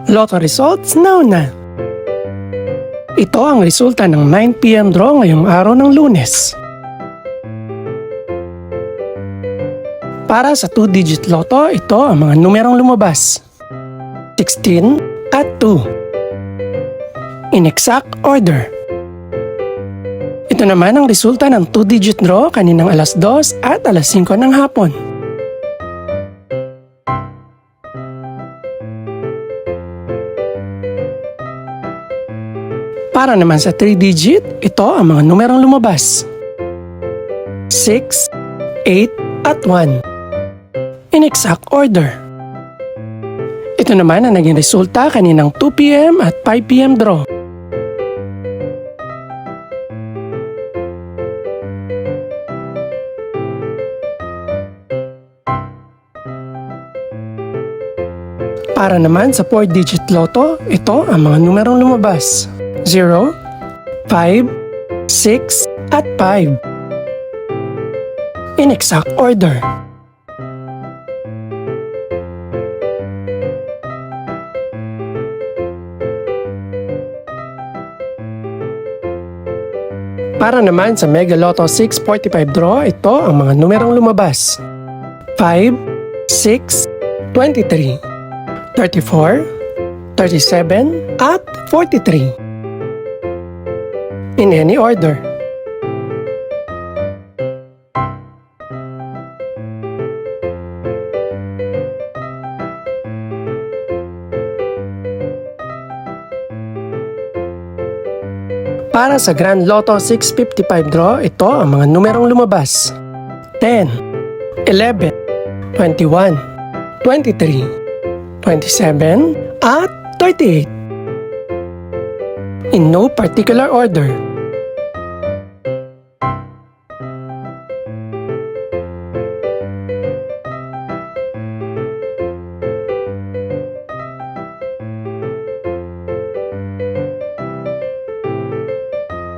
Lotto results now na. Ito ang resulta ng 9 PM draw ngayong araw ng Lunes. Para sa 2-digit lotto, ito ang mga numerong lumabas. 16 at 2. In exact order. Ito naman ang resulta ng 2-digit draw kaninang alas 2 at alas 5 ng hapon. Para naman sa 3-digit, ito ang mga numerong lumabas. 6, 8, at 1. In exact order. Ito naman ang naging resulta kaninang 2 PM at 5 PM draw. Para naman sa 4-digit lotto, ito ang mga numerong lumabas. 0, 5, 6, at 5. In exact order. Para naman sa Mega Lotto 645 draw, ito ang mga numerong lumabas. 5, 6, 23, 34, 37, at 43. In any order. Para sa Grand Lotto 655 draw, ito ang mga numerong lumabas. 10, 11, 21, 23, 27, at 38. In no particular order.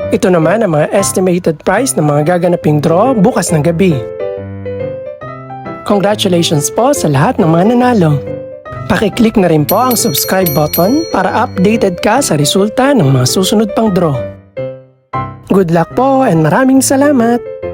Ito naman ang mga estimated price ng mga gaganaping draw bukas ng gabi. Congratulations po sa lahat ng mga nanalo. Pakiclick na rin po ang subscribe button para updated ka sa resulta ng mga susunod pang draw. Good luck po and maraming salamat!